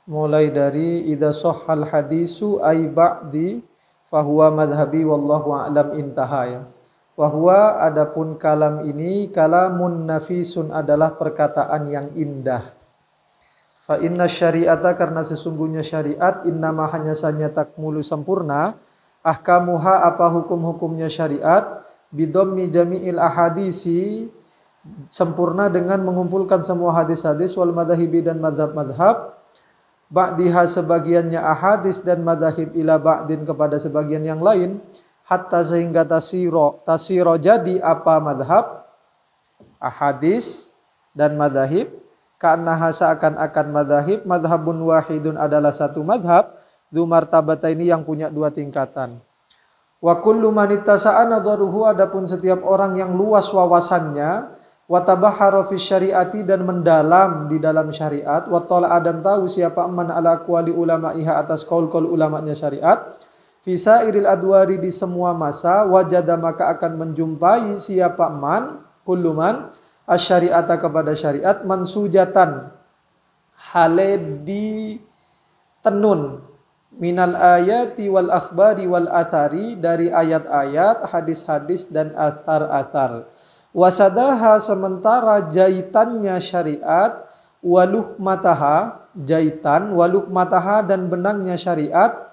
mulai dari idza sahhal hadisu ay ba'di fahuwa madhhabi wallahu a'lam intaha ya. Wahwa adapun kalam ini kalamun nafisun adalah perkataan yang indah. Fa inna syari'ata karena sesungguhnya syariat innama hanya saja takmulu sempurna ahkamuha apa hukum-hukumnya syariat bidhammi jami'il ahadisi sempurna dengan mengumpulkan semua hadis-hadis wal madhahibi dan madhab-madhab ba'diha sebagiannya ahadis dan madhahib ila ba'din kepada sebagian yang lain hatta sehingga tasiro jadi apa madhab ahadis dan madhahib karena seakan-akan madhahib madhabun wahidun adalah satu madhab dzu martabataini yang punya dua tingkatan wa kullu man ittasa'a nadharuhu adapun setiap orang yang luas wawasannya wa tabahhara fi syariati dan mendalam di dalam syariat wa tala'a dan tahu siapa man ala aqwali ulama'iha atas qaul-qaul ulamanya syariat Fisa iril adwari di semua masa wajada maka akan menjumpai siapa man kulluman asyariata kepada syariat mansujatan hale di tenun minal ayati wal akhbari wal athari dari ayat-ayat hadis-hadis dan athar-athar wasadaha sementara jahitannya syariat waluh mataha jahitan waluh mataha dan benangnya syariat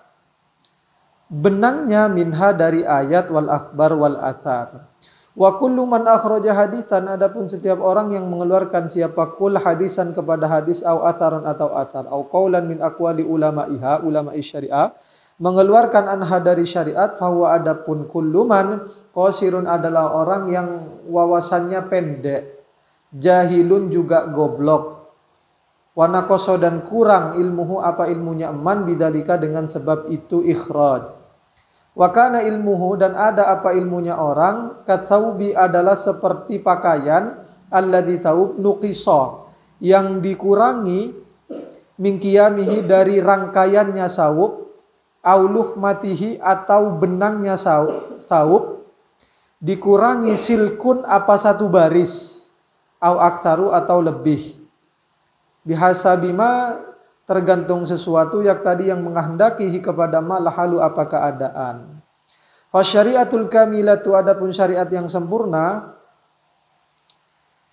benangnya minha dari ayat wal akhbar wal athar. Wa kullu man akhraja hadisan adapun setiap orang yang mengeluarkan siapa kul hadisan kepada hadis au atharan atau athar au qaulan min aqwali ulama'iha ulama'i syariah mengeluarkan anha dari syariat fahuwa adapun kullu man qasirun adalah orang yang wawasannya pendek jahilun juga goblok wa naqasa dan kurang ilmuhu apa ilmunya man bidalika dengan sebab itu ikhraj. Wa kana ilmuhu dan ada apa ilmunya orang katsaubi adalah seperti pakaian alladzi taub nuqisa yang dikurangi min qiyamihi dari rangkaiannya saub auluh matihi atau benangnya saub dikurangi silkun apa satu baris au aktsaru atau lebih bihasabima tergantung sesuatu yang tadi yang menghendakihi kepada malahalu apa keadaan. Fasyariatul kamilatu adapun syariat yang sempurna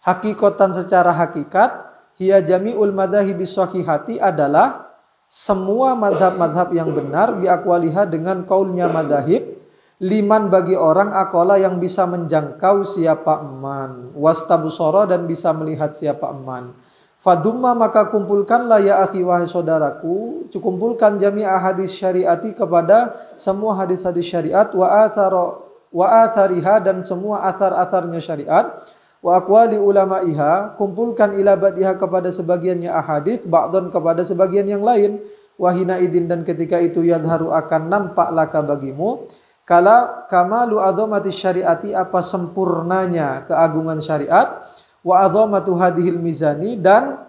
hakikatan secara hakikat hiya jami'ul madhahibi shahihati adalah semua madhab-madhab yang benar biakwaliha dengan kaulnya madhahib liman bagi orang akola yang bisa menjangkau siapa eman wastabusara dan bisa melihat siapa eman. Fadumma maka kumpulkanlah ya akhi wahai saudaraku, kumpulkan jami'ah hadis syariati kepada semua hadis-hadis syariat wa athariha dan semua athar-atharnya syariat wa aqwali ulama'iha, kumpulkan ila ba'diha kepada sebagiannya ahadits ba'dhan kepada sebagian yang lain wahina idin dan ketika itu yadharu akan nampak laka bagimu kala kamalu adhamati syariati apa sempurnanya keagungan syariat wa adhamatu hadhil mizani dan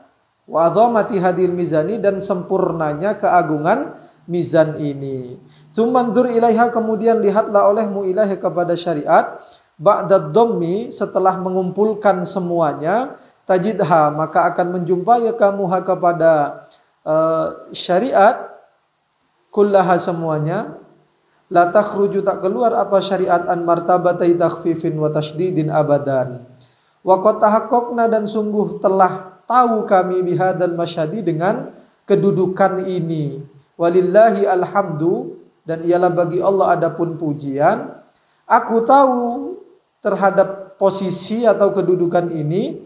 wa adhamati hadhil mizani dan sempurnanya keagungan mizan ini. Tsummanzur ilaiha kemudian lihatlah olehmu ilaiha kepada syariat ba'da dhammi setelah mengumpulkan semuanya tajidha maka akan menjumpai kamu kepada syariat kullaha semuanya la takhruju tak keluar apa syariat an martabatai takhfifin wa tasydidin abadan. Wa qad tahaqqaqna dan sungguh telah tahu kami bihadzal masyhadi dengan kedudukan ini. Walillahi alhamdu dan ialah bagi Allah adapun pujian. Aku tahu terhadap posisi atau kedudukan ini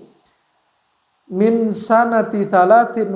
min sanati 33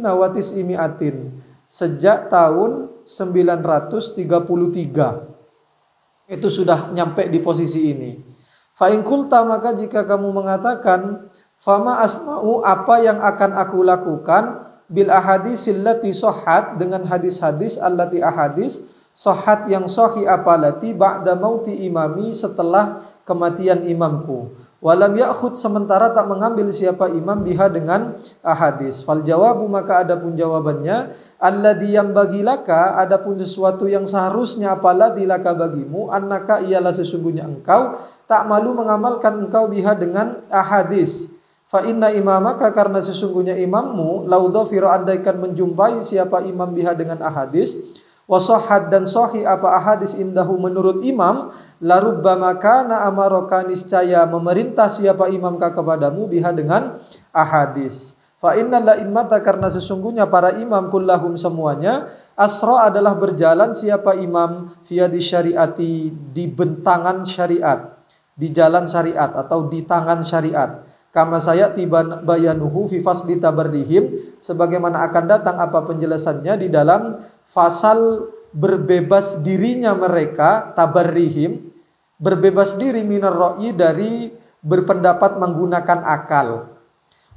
wa tis'imi'atin sejak tahun 933. Itu sudah nyampe di posisi ini. Fa in qulta maka jika kamu mengatakan fama asma'u apa yang akan aku lakukan bil ahadisil lati sahhat dengan hadis-hadis allati ahadis sahhat yang sahih apalati ba'da mauti imami setelah kematian imamku walam ya'khud sementara tak mengambil siapa imam biha dengan ahadis fal jawabu maka adapun jawabannya alladzi yambaghi laka adapun sesuatu yang seharusnya apalagi laka bagimu annaka ialah sesungguhnya engkau tak malu mengamalkan engkau biha dengan ahadis Fa inna imamaka, karena sesungguhnya imammu, laudhafiru, andaikan menjumpai siapa imam biha dengan ahadis, wasahad, dan sahih apa ahadis indahu menurut imam, larubbama kana amaraka, niscaya memerintah siapa imamka kepadamu biha dengan ahadis. Fa innal la'immata, karena sesungguhnya para imam kullahum semuanya, asra adalah berjalan siapa imam fiyadi syariati, di bentangan syariat, di jalan syariat atau di tangan syariat. Kama sayati bayanuhu fi fasli tabarrihim, sebagaimana akan datang apa penjelasannya di dalam fasal berbebas dirinya mereka, tabarrihim, berbebas diri minar ra'yi, dari berpendapat menggunakan akal.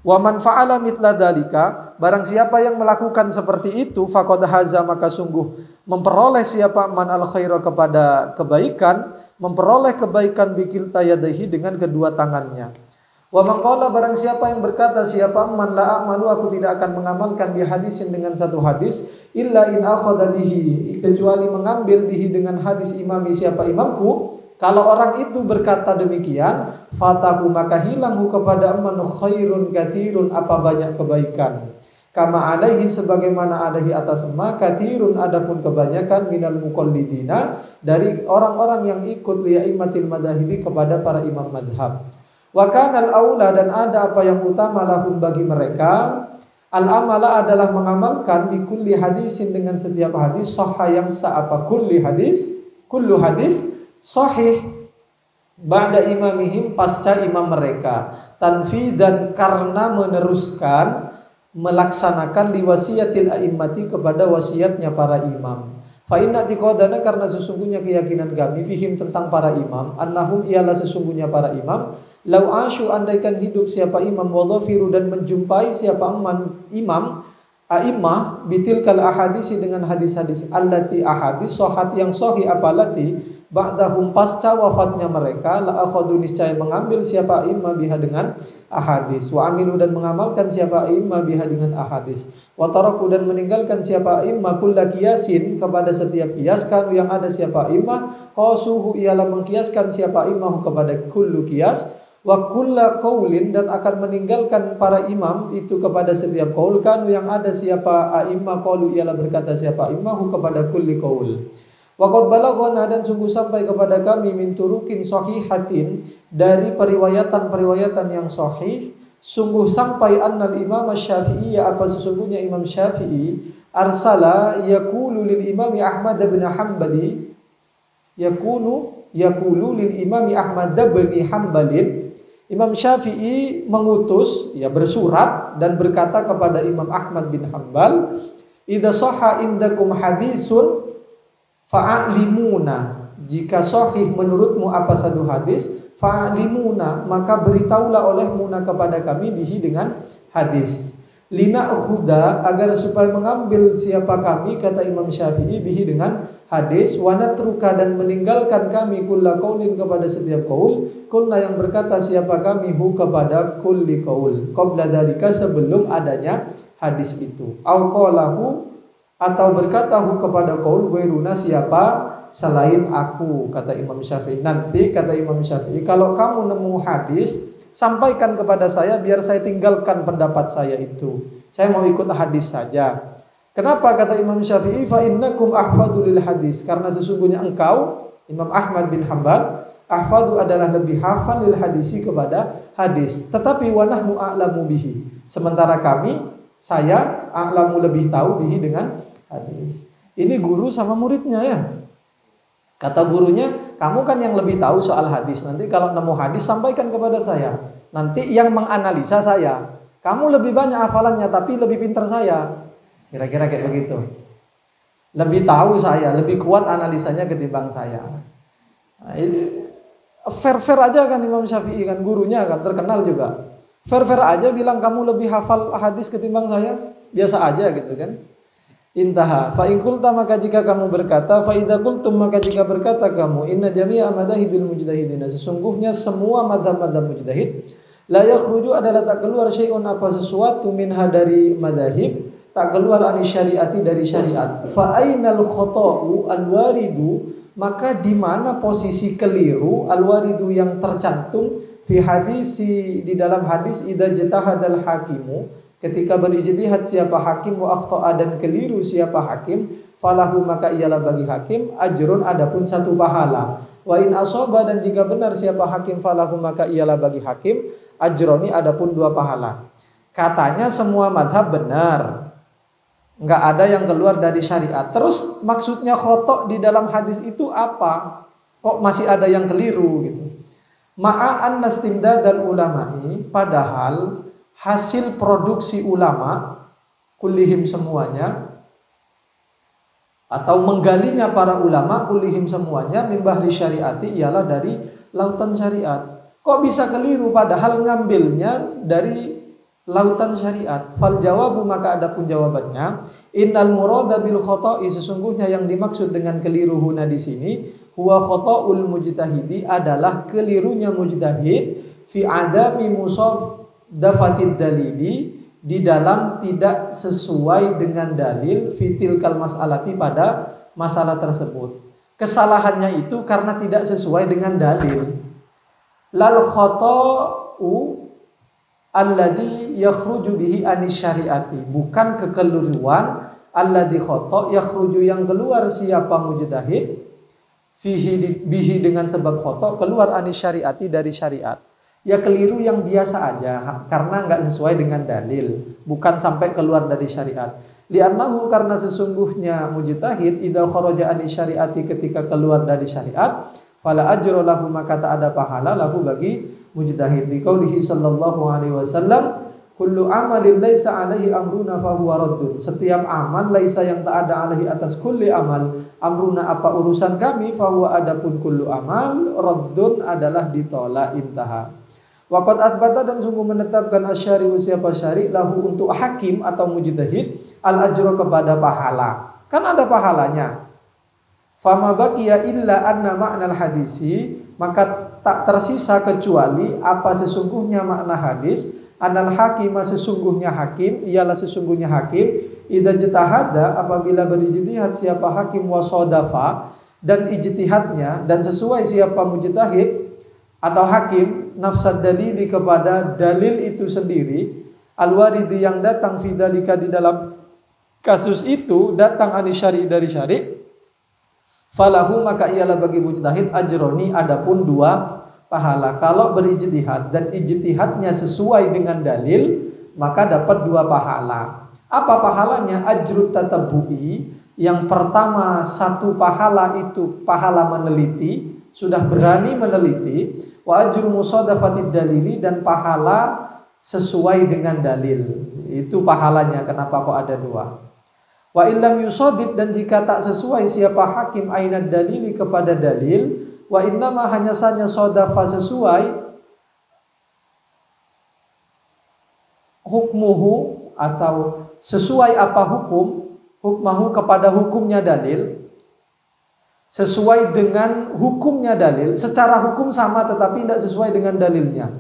Wa man fa'ala mithla dzalika, barang siapa yang melakukan seperti itu, faqad haza, maka sungguh memperoleh siapa man al khaira, kepada kebaikan, memperoleh kebaikan bikilta yadaihi, dengan kedua tangannya. Wa man qala, barang siapa yang berkata siapa man la a'malu, aku tidak akan mengamalkan bi hadisin, dengan satu hadis, illa in akhadha bihi, kecuali mengambil bihi, dengan hadis imami siapa imamku. Kalau orang itu berkata demikian, fatahu, maka hilanghu kepada man khairun katsirun, apa banyak kebaikan. Kama alaihi, sebagaimana alaihi atas ma, katsirun adapun kebanyakan, minal muqallidina, dari orang-orang yang ikut li'aimatil madhahibi, kepada para imam madhab. Wa kanal aula, dan ada apa yang utama lahum bagi mereka, al-amala adalah mengamalkan, bikulli hadisin, dengan setiap hadis, sahha yang apa kulli hadis, kullu hadis sahih, ba'da imamihim, pasca imam mereka, tanfidan, karena meneruskan, melaksanakan liwasiyatil a'immati, kepada wasiatnya para imam. Fa inna tiqadana, karena sesungguhnya keyakinan kami, fihim, tentang para imam, annahum, ialah sesungguhnya para imam, lau asyu, andaikan hidup siapa imam, wadhafiru, dan menjumpai siapa imam a'immah, bitilkal ahadisi, dengan hadis-hadis, allati ahadis, sohat yang sahih, apalati ba'dahum, pasca wafatnya mereka, la akhadhu, niscaya mengambil siapa a'immah biha, dengan ahadis, wa amilu, dan mengamalkan siapa a'immah biha, dengan ahadis, wa taraku, dan meninggalkan siapa a'immah kulla kiyasin, kepada setiap kias, kanu, yang ada siapa a'immah, qasuhu, ialah mengkiaskan siapa a'immah kepada kullu kias, wa kulla qaulin, dan akan meninggalkan para imam itu kepada setiap qaul, kanu, yang ada siapa a'immah qaulu, ialah berkata siapa a'immah kepada kulli qaul. Wa qad balaghana, dan sungguh sampai kepada kami, min turukin sahihatin, dari periwayatan-periwayatan yang sahih, sungguh sampai annal imam Syafi'i, apa sesungguhnya imam Syafi'i, arsala yaqulu lil imami Ahmad bin Hanbali, yaqulu lil imami Ahmad bin Hanbalin, Imam Syafi'i mengutus, ya, bersurat dan berkata kepada Imam Ahmad bin Hanbal, idza sahha indakum hadisun fa'alimuna, jika sahih menurutmu apa satu hadis, fa'alimuna, maka beritahulah olehmuna kepada kami, bihi, dengan hadis, lina khuda, agar supaya mengambil siapa kami, kata Imam Syafi'i, bihi, dengan hadis, wa natruka, dan meninggalkan kami, kulla qaulin, kepada setiap qaul, kulna, yang berkata siapa kami, hu, kepada kulli qaul, qabla dzalika, sebelum adanya hadis itu, au qalahu, atau berkata hu, kepada qaul, ghairuna, siapa selain aku, kata Imam Syafi'i. Nanti kata Imam Syafi'i, kalau kamu nemu hadis, sampaikan kepada saya, biar saya tinggalkan pendapat saya itu, saya mau ikut hadis saja. Kenapa, kata Imam Syafi'i, fa innakum ahfadu lil hadis, karena sesungguhnya engkau, Imam Ahmad bin Hanbal, ahfadu adalah lebih hafal lil hadisi, kepada hadis, tetapi wa nahnu a'lamu bihi, sementara kami, saya, a'lamu, lebih tahu, bihi, dengan hadis. Ini guru sama muridnya, ya. Kata gurunya, kamu kan yang lebih tahu soal hadis, nanti kalau nemu hadis sampaikan kepada saya, nanti yang menganalisa saya, kamu lebih banyak hafalannya tapi lebih pintar saya. Kira-kira kayak begitu. Lebih tahu saya, lebih kuat analisanya ketimbang saya. Nah, fair-fair aja kan Imam Syafi'i, kan gurunya, kan terkenal juga. Fair-fair aja bilang kamu lebih hafal hadis ketimbang saya. Biasa aja gitu kan. Intaha. Fa in qulta, maka jika kamu berkata, fa idza qultum, maka jika berkata kamu, inna jami'a madhahibil mujtahidin, sesungguhnya semua madhab-madhab mujtahid, la yakhruju, adalah tak keluar, syai'un, apa sesuatu, minha, dari madhahib, tak keluar, ani syariati, dari syariat. Fa ainal khata'u alwaridu, maka di mana posisi keliru, alwaridu, yang tercantum, fi hadisi di dalam hadis idza jatahadal hakimu, ketika berijtihad siapa hakim wa akhta'a dan keliru siapa hakim, falahu maka ialah bagi hakim ajrun adapun satu pahala. Wa in asaba dan jika benar siapa hakim falahu maka ialah bagi hakim ajroni adapun 2 pahala. Katanya semua madhab benar, nggak ada yang keluar dari syariat. Terus maksudnya khotok di dalam hadis itu apa? Kok masih ada yang keliru gitu? Ma'an nastimdadal ulama'i, padahal hasil produksi ulama kullihim semuanya, atau menggalinya para ulama kullihim semuanya, min bahri syariati ialah dari lautan syariat. Kok bisa keliru padahal ngambilnya dari lautan syariat? Fal jawabu maka adapun jawabannya, innal murada bil khoto'i, sesungguhnya yang dimaksud dengan keliru huna di sini, huwa khoto'ul mujtahidi adalah kelirunya mujtahid fi adami musadafatid dalili, di dalam tidak sesuai dengan dalil fitil kal mas'alati pada masalah tersebut. Kesalahannya itu karena tidak sesuai dengan dalil. Lal khoto'u alladhi yakhruju bihi anis syariati, bukan kekeliruan alladhi khoto' yakhruju yang keluar siapa mujtahid fihi bihi dengan sebab khoto' keluar anis syariati dari syariat. Ya keliru yang biasa aja karena nggak sesuai dengan dalil, bukan sampai keluar dari syariat. Li'annahu, karena sesungguhnya mujtahid idza kharaja anis syariati, ketika keluar dari syariat, fala ajra lahu maka tak ada pahala lahu bagi mujtahid. Di qaulihi sallallahu alaihi wasallam, kullu amalin laisa alaihi amruna fahuwa raddun. Setiap amal laisa yang tak ada alaihi atas kulli amal, amruna apa urusan kami, fahuwa adapun kullu amal, raddun adalah ditolak, intaha. Waqad athbata dan sungguh menetapkan asyari'u siapa syari' lahu untuk hakim atau mujtahid al ajra kepada pahala. Kan ada pahalanya. Fama baqiya illa anna ma'nal hadisi, maka tak tersisa kecuali apa sesungguhnya makna hadis, anal hakimah sesungguhnya hakim, ialah sesungguhnya hakim, idza jtahada apabila berijtihad siapa hakim wasadafa dan ijtihadnya dan sesuai siapa mujtahid atau hakim nafsad dalili kepada dalil itu sendiri, al-waridi yang datang fidalika di dalam kasus itu datang anis syari' dari syari', falahu maka ialah bagi mujtahid ajroni adapun 2 pahala. Kalau berijtihad dan ijtihadnya sesuai dengan dalil maka dapat 2 pahala. Apa pahalanya? Ajrut tatabbu'i, yang pertama 1 pahala itu pahala meneliti, sudah berani meneliti, wa ajru musadafatid dalili, dan pahala sesuai dengan dalil. Itu pahalanya. Kenapa kok ada 2? Wa illam yusadib, dan jika tak sesuai siapa hakim ainad dalili kepada dalil, wa innama hanya saja sadafa sesuai, hukmuhu atau sesuai apa hukum, hukmahu kepada hukumnya dalil, sesuai dengan hukumnya dalil, secara hukum sama tetapi tidak sesuai dengan dalilnya.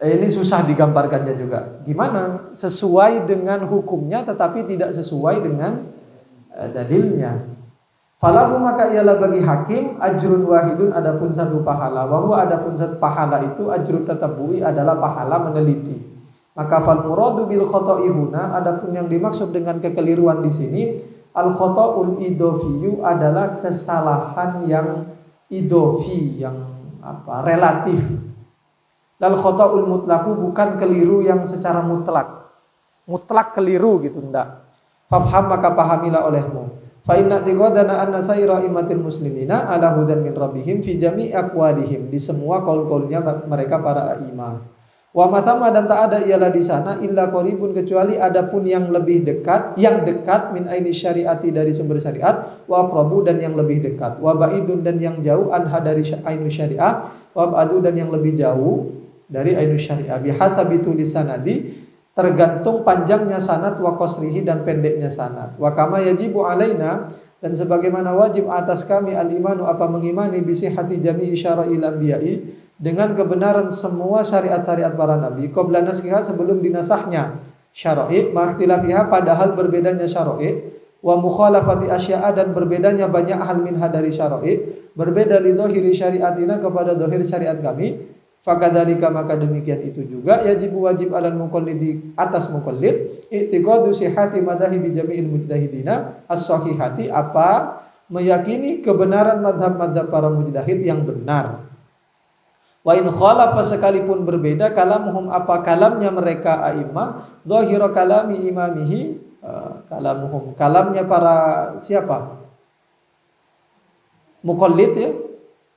Ini susah digambarkannya juga. Gimana? Sesuai dengan hukumnya tetapi tidak sesuai dengan dalilnya. Falahu maka ialah bagi hakim ajrun wahidun adapun 1 pahala. Wa huwa adapun 1 pahala itu ajrut tatabbu'i adalah pahala meneliti. Maka fal muradu bil khoto'i huna, adapun yang dimaksud dengan kekeliruan di sini, al khoto'ul idofiyyu adalah kesalahan yang idofi, yang relatif. Lal khoto'ul mutlaku, bukan keliru yang secara mutlak. Mutlak keliru gitu, enggak. Fafham maka pahamilah olehmu. Fa inna tiqadana anna sayra imatil muslimina ala hudan min rabbihim fi jami' aqwalihim, di semua qaul-qaulnya mereka para imam. Wa matama, dan tak ada ialah di sana illa qaribun, kecuali adapun yang lebih dekat, yang dekat min aini syariati dari sumber syariat, wa aqrabu, dan yang lebih dekat, wa ba'idun, dan yang jauh, anha dari ainu syariah, wa ba'du, dan yang lebih jauh dari ainu syariah. Bihasabi tulis sanadi, tergantung panjangnya sanad, wa qasrihi, dan pendeknya sanad. Wa kama yajibu alaina, dan sebagaimana wajib atas kami al-imanu apa mengimani bisihhati jami'i syara'il anbiya'i, dengan kebenaran semua syariat-syariat para nabi, qabla naskhiha, sebelum dinasahnya syara'i, makhtilafiha, padahal berbedanya syara'i, wa mukhalafati asya'a, dan berbedanya banyak hal minha dari syara'i, berbeda li dhahiri syariatina kepada dhahir syariat kami, Fakadzalika maka demikian itu juga wajib alal muqallidi atas muqallid i'tiqadu sihhati madhahibi jami'il mujtahidina as-sahihati apa meyakini kebenaran madhab-madhab para mujtahid yang benar. Wa in khalafa sekalipun berbeda kalamuhum apa kalamnya mereka a'immah dhahira kalami imamihi kalamuhum kalamnya para siapa? Muqallid ya.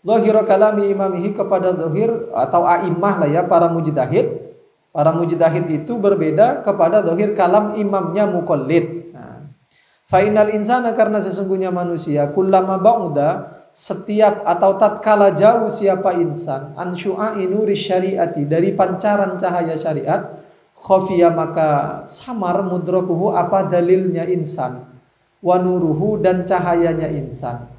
Dhahira kalami imamihi kepada dhahir atau a'immah lah ya para mujtahid. Para mujtahid itu berbeda kepada dhahir kalam imamnya muqallid. Fa innal insana karena sesungguhnya manusia kullama ba'uda setiap atau tatkala jauh siapa insan an syu'a'i nuri syariati dari pancaran cahaya syariat khafiya maka samar mudrakuhu apa dalilnya insan wa nuruhu dan cahayanya insan.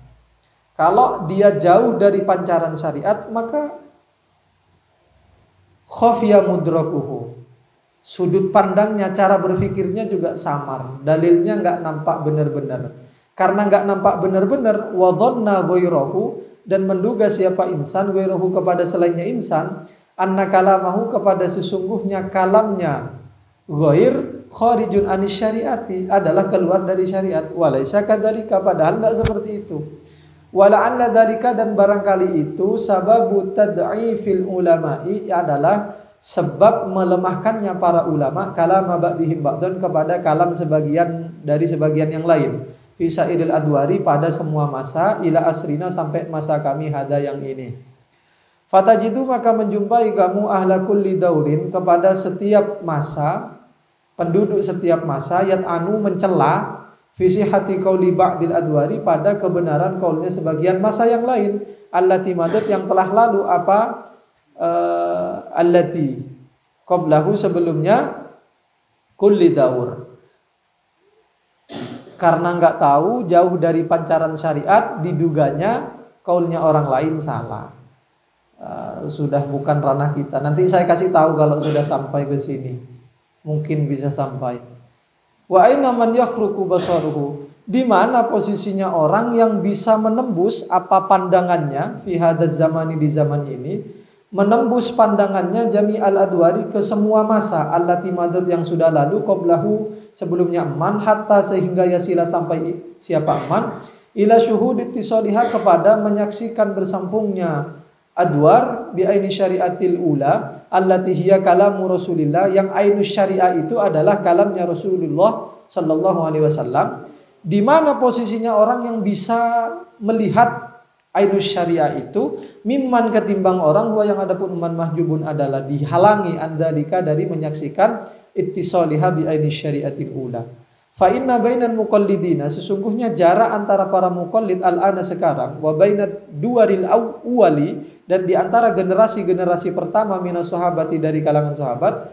Kalau dia jauh dari pancaran syariat maka khafiya mudrakuhu. Sudut pandangnya, cara berfikirnya juga samar. Dalilnya nggak nampak benar-benar. Karena nggak nampak benar-benar wa dhanna ghairahu dan menduga siapa insan ghairahu kepada selainnya insan anna kalamahu kepada sesungguhnya kalamnya ghair kharijun anis syariati adalah keluar dari syariat. Walaisa kadzalika padahal enggak seperti itu. Wala'alla dzalika dan barangkali itu sababu tad'ifil ulama'i adalah sebab melemahkannya para ulama kalama ba'dihim ba'dan kepada kalam sebagian dari sebagian yang lain fi sa'iril adwari pada semua masa ila asrina sampai masa kami hada yang ini. Fatajidu maka menjumpai kamu ahla kulli daurin kepada setiap masa penduduk setiap masa yang anu mencela visi hati qauli ba'dil adwari pada kebenaran qaulnya sebagian masa yang lain allati madat yang telah lalu apa allati qablahu sebelumnya kulli daur. Karena enggak tahu jauh dari pancaran syariat diduganya qaulnya orang lain salah. Sudah bukan ranah kita. Nanti saya kasih tahu kalau sudah sampai ke sini. Mungkin bisa sampai. Wa aina man yakhruqu basaruhu? Di mana posisinya orang yang bisa menembus apa pandangannya fi hadzal zamani di zaman ini, menembus pandangannya jami'al adwari ke semua masa allati madad yang sudah lalu qablahu sebelumnya man hatta sehingga yasila sampai siapa man ila syuhudit tisaliha kepada menyaksikan bersambungnya adwar bi aini syariatil ula allati hiya kalamu Rasulillah yang ainus syariah itu adalah kalamnya Rasulullah sallallahu alaihi wasallam. Di mana posisinya orang yang bisa melihat ainus syariah itu mimman ketimbang orang gua yang adapun man mahjubun adalah dihalangi andalika dari menyaksikan ittisaliha bi aini syariatil ula. Fa inna bainal muqallidina sesungguhnya jarak antara para muqallid al-ana sekarang wa bainad duwaril awwali dan di antara generasi-generasi pertama minas sahabati dari kalangan sahabat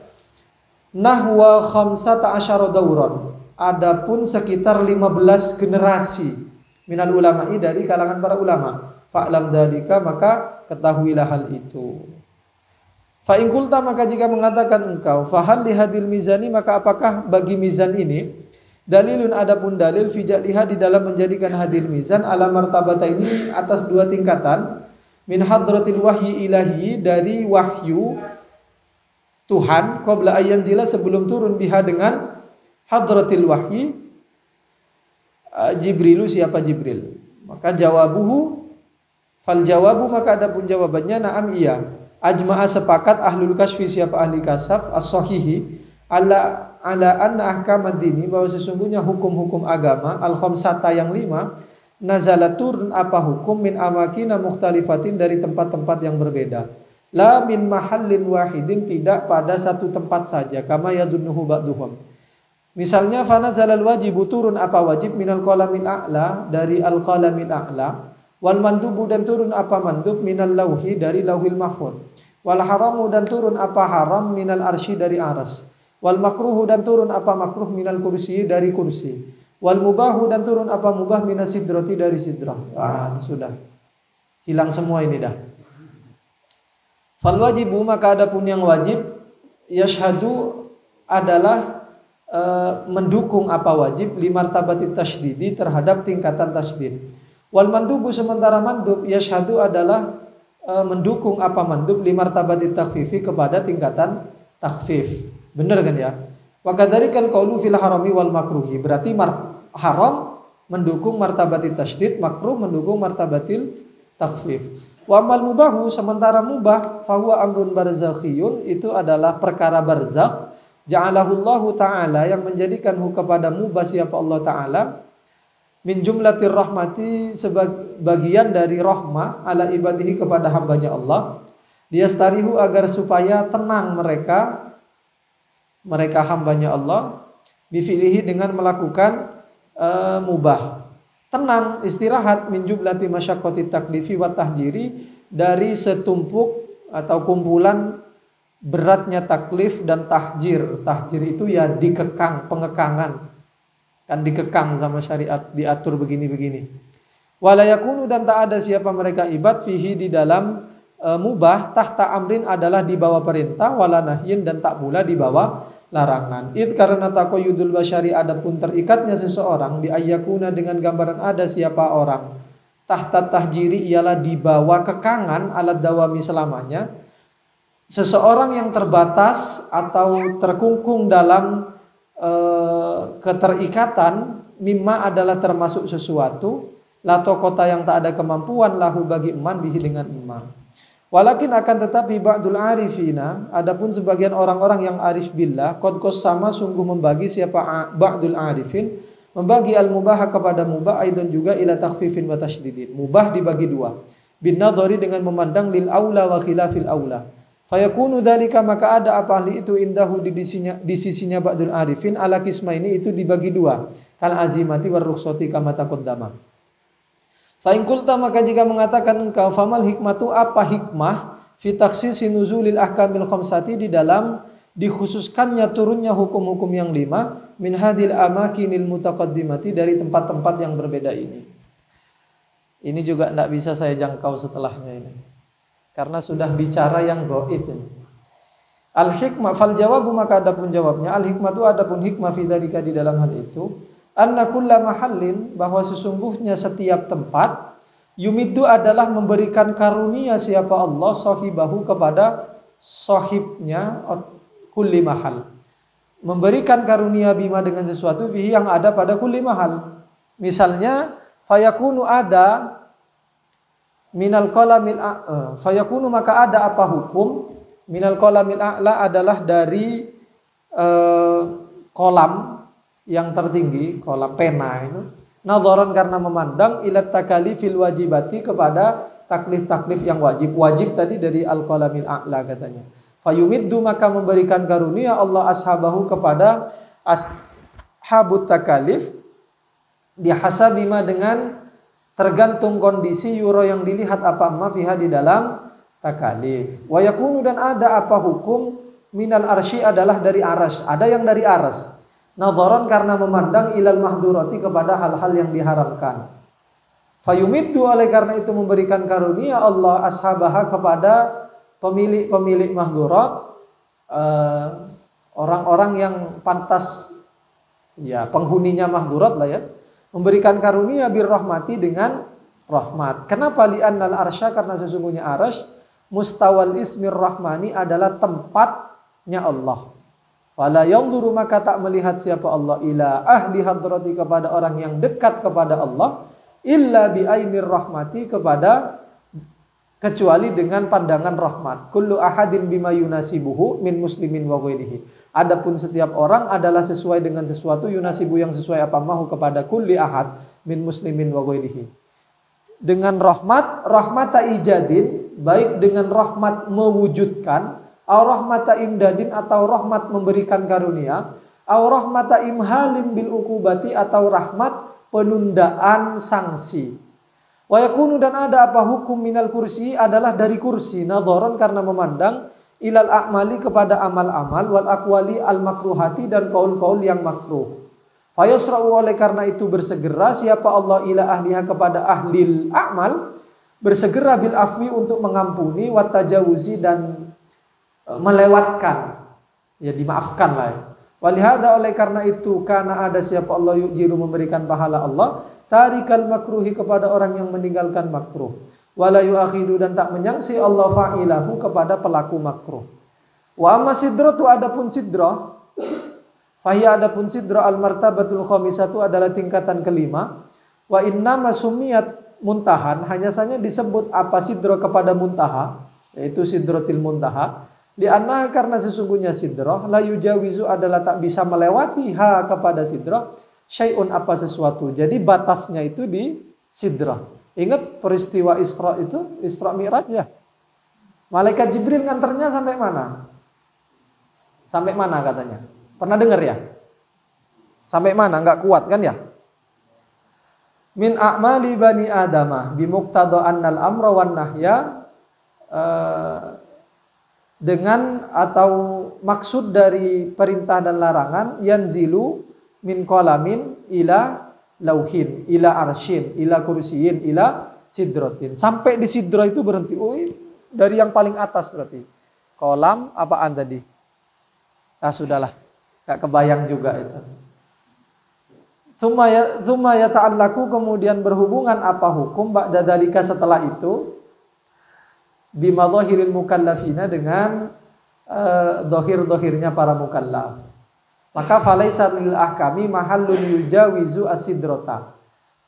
nahwa khamsata asyara dauran adapun sekitar 15 generasi minal ulama'i dari kalangan para ulama. Fa'lam dzalika maka ketahuilah hal itu. Fa in qulta maka jika mengatakan engkau fa hal li hadil mizani maka apakah bagi mizan ini dalilun adapun dalil fi jaliha di dalam menjadikan hadil mizan ala martabata ini atas dua tingkatan min hadratil wahyi ilahi dari wahyu Tuhan qabla ayyanzila sebelum turun biha dengan hadratil wahyi Jibrilu siapa Jibril maka jawabuhu fal jawabu maka adapun jawabannya na'am iya ajma'a sepakat ahlul kasfi siapa ahli kasaf as-sahihi ala anna ahkamad dini bahwa sesungguhnya hukum-hukum agama al-khamsata yang 5 nazala turun apa hukum min amakina mukhtalifatin dari tempat-tempat yang berbeda la min mahallin wahidin tidak pada satu tempat saja kama yadunnuhu ba'duhum. Misalnya fanazalal wajibu turun apa wajib minal qalamil a'la dari al-qalamil a'la wal mandubu dan turun apa mandub minal lauhi dari lauhil mahfuz wal haramu dan turun apa haram minal arsy dari aras wal makruhu dan turun apa makruh minal kursi dari kursi wal mubahu dan turun apa mubah minas sidrati dari sidrah. Sudah hilang semua ini dah. Fal wajibu maka adapun yang wajib yashhadu adalah mendukung apa wajib limartabati tasydidi terhadap tingkatan tasydid. Wal mandubu sementara mandub yashhadu adalah mendukung apa mandub li martabati takhfifi kepada tingkatan takhfif. Benar kan ya? Wa kadzalikal qaulu fil harami wal makruhi. Berarti haram mendukung martabati tasydid, makruh mendukung martabatil takhfif. Wa amal mubahu, sementara mubah fahuwa amrun barzakhiyun, itu adalah perkara barzakh. Ja'alahullahu ta'ala, yang menjadikanhu kepada mubah siapa Allah ta'ala, min jumlatir rahmati, sebagian dari rahmah ala ibadihi kepada hambanya Allah, liyastarihu, agar supaya tenang mereka hambanya Allah, bifilihi, dengan melakukan mubah. Tenang, istirahat, min jumlati masyaqqati taklifi wa tahjiri, dari setumpuk atau kumpulan beratnya taklif dan tahjir. Tahjir itu ya dikekang, pengekangan. Kan dikekang sama syariat, diatur begini-begini. Wala yakunu, dan tak ada siapa mereka ibad fihi, di dalam mubah, tahta amrin, adalah di bawah perintah, wala nahyin, dan tak pula di bawah larangan. Id, karena taqayyudul basyari, adapun terikatnya seseorang, bi ayyakuna, dengan gambaran ada siapa orang, tahta tahjiri, ialah di bawah kekangan, alat dawami, selamanya. Seseorang yang terbatas atau terkungkung dalam keterikatan, mimma, adalah termasuk sesuatu, lato kota, yang tak ada kemampuan, lahu, bagi eman, bihi, dengan eman. Walakin, akan tetapi, ba'dul arifina, adapun sebagian orang-orang yang arif billah, qad qassama, sungguh membagi siapa ba'dul arifin, membagi al-mubah kepada mubah, aidan juga ila takhfifin wa tasydidin. Mubah dibagi dua, bin nadhari, dengan memandang, lil aula wa khilafil aula. Fayakunu dzalika, maka ada apa ahli itu, indahu, di sisinya ba'dul arifin, ala kisma, ini itu dibagi dua, kal azimati war rukhsati kama taqaddama. Fa in qulta, maka jika mengatakan engkau, famal hikmatu, apa hikmah, fi takhsisi nuzulil ahkamil khamsati, di dalam dikhususkannya turunnya hukum-hukum yang 5, min hadil amakinil mutaqaddimati, dari tempat-tempat yang berbeda ini. Ini juga tidak bisa saya jangkau setelahnya ini, karena sudah bicara yang gaib ini. Al hikmah, fal jawabu, maka adapun jawabnya, al hikmatu, adapun hikmah, fi dzalika, di dalam hal itu, anna kulla mahallin, bahwa sesungguhnya setiap tempat, yumiddu, adalah memberikan karunia siapa Allah, sahibahu, kepada sahibnya, kulli mahal, memberikan karunia bima, dengan sesuatu, fihi, yang ada pada kulli mahal. Misalnya, fayakunu, ada minal qalamil fayakunu, maka ada apa hukum, minal qalamil a'la, adalah dari kolam yang tertinggi, kolam pena itu, nadharan, karena memandang, ilat takalifil wajibati, kepada taklif-taklif yang wajib. Wajib tadi dari al-qalamil a'la katanya. Fayumiddu, maka memberikan karunia Allah ashabahu, kepada ashabut takalif, bihasabima, dengan tergantung kondisi, yuro, yang dilihat, apa ma fiha, di dalam takalif. Wa yakunu, dan ada apa hukum, minal arsy, adalah dari aras. Ada yang dari aras, nadharan, karena memandang, ilal mahdurati, kepada hal-hal yang diharamkan. Fayumiddu, oleh karena itu memberikan karunia Allah ashabaha, kepada pemilik-pemilik mahdurat, orang-orang yang pantas, ya penghuninya mahdurat lah ya, memberikan karunia birrahmati, dengan rahmat. Kenapa? Li'annal arsya, karena sesungguhnya arsy, mustawal ismir rahmani, adalah tempatnya Allah. Fala yanzuru, maka tak melihat siapa Allah, ila ahli hadrati, kepada orang yang dekat kepada Allah, illa bi ainir rahmati, kecuali dengan pandangan rahmat. Kullu ahadin bima yunasibuhu min muslimin wa ghairihi. Adapun setiap orang adalah sesuai dengan sesuatu, yunasibu, yang sesuai apa mahu, kepada kulli ahad min muslimin wa ghairihi. Dengan rahmata ijadin, baik dengan rahmat mewujudkan, au rahmata imdadin, atau rahmat memberikan karunia, au rahmata imhalim bil ukubati, atau rahmat penundaan sanksi. Wa yakunu, dan ada apa hukum, minal kursi, adalah dari kursi, nadharan, karena memandang, ilal a'mali, kepada amal-amal, wal aqwali al makruhati, dan kaul-kaul yang makruh. Fayasra'u, oleh karena itu bersegera siapa Allah, ila ahliha, kepada ahlil a'mal, bersegera bil afwi, untuk mengampuni, wat tajawuzi, dan melewatkan, ya dimaafkan lah ya. Walihada, oleh karena itu, karena ada siapa Allah, yujiru, memberikan pahala Allah, tarikal makruhi, kepada orang yang meninggalkan makruh. wala yu'akhidu dan tak menyangsi Allah fa'ilahu kepada pelaku makruh. Wa amma sidratu adapun sidrah, fahiya adapun sidrah al-martabatul khamisatu adalah tingkatan kelima. Wa inna masumiyat muntahan, hanya saja disebut apa sidrah kepada muntaha, yaitu sidratil muntaha. Li'anna karena sesungguhnya sidrah la yujawizu adalah tak bisa melewati ha kepada sidrah syai'un apa sesuatu. Jadi batasnya itu di sidrah. Ingat peristiwa Isra itu, Isra Mi'raj ya. Malaikat Jibril nganternya sampai mana? Sampai mana katanya? Pernah dengar ya? Sampai mana? Enggak kuat kan ya? Min a'mali bani adamah bimuqtada annal amra wan nahya, dengan atau maksud dari perintah dan larangan yanzilu min qalamin ila lauhin, ila arsyin, ila kursiyin, ila sidratin. Sampai di sidrah itu berhenti. Oh, dari yang paling atas berarti. Kolam apaan tadi? Ah sudahlah, gak kebayang juga itu. Tsumma yata'allaku kemudian berhubungan apa hukum ba'da dzalika setelah itu bima dhahiril mukallafina dengan dhahir-dhahirnya para mukallaf. Maka falaisa lil ahkami mahallun yujawizu as-sidrata.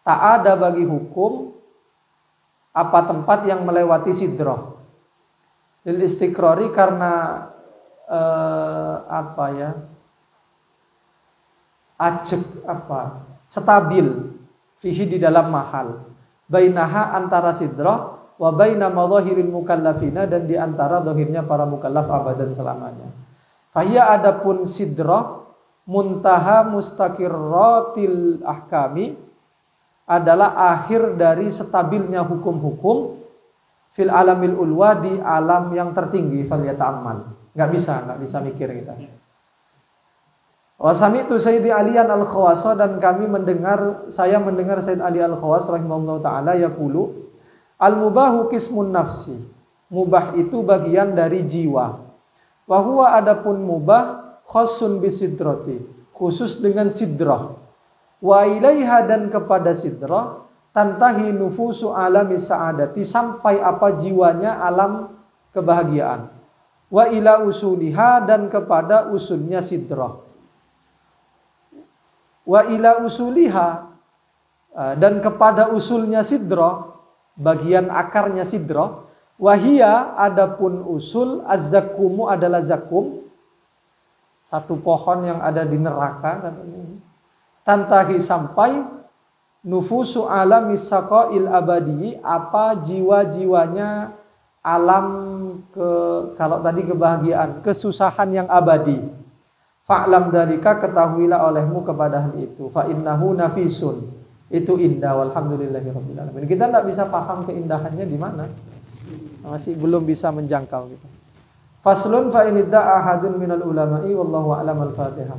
Tak ada bagi hukum apa tempat yang melewati sidrah. Lil istiqrari karena stabil fihi di dalam mahal. Bainaha antara sidrah wa baina madhahiril mukallafina dan di antara zahirnya para mukallaf abadan selamanya. Fahiya adapun sidrah muntaha mustaqirratil ahkami adalah akhir dari stabilnya hukum-hukum fil alamil ulwa di alam yang tertinggi fal yata'ammal. Enggak bisa mikir kita. Wa sami'tu Sayyidi Aliyan Al-Khawas dan saya mendengar Sayyid Ali Al-Khawas rahimahullah taala yaqulu al-mubahu qismun nafsi. Mubah itu bagian dari jiwa. Wa huwa adapun mubah khusun bisidrati, khusus dengan sidrah. Wa ilaiha dan kepada sidrah tantahi nufusu alami sa'adati, sampai apa jiwanya alam kebahagiaan. Wa ila usuliha dan kepada usulnya sidrah. Wa ila usuliha dan kepada usulnya sidrah, bagian akarnya sidrah. Wahia adapun usul az-zakumu adalah zakum, satu pohon yang ada di neraka. Tantahi sampai nufusu alami saqail abadi, apa jiwa-jiwanya alam kalau tadi kebahagiaan, kesusahan yang abadi. Fa'lam dalika, ketahuilah olehmu kepada hal itu. Fa innahu nafisun, itu indah. Walhamdulillahirabbil alamin. Kita tidak bisa paham keindahannya di mana, masih belum bisa menjangkau gitu. Faslun fa in idda'a ahadun minal ulama'i wallahu a'lam. Al-Fatihah.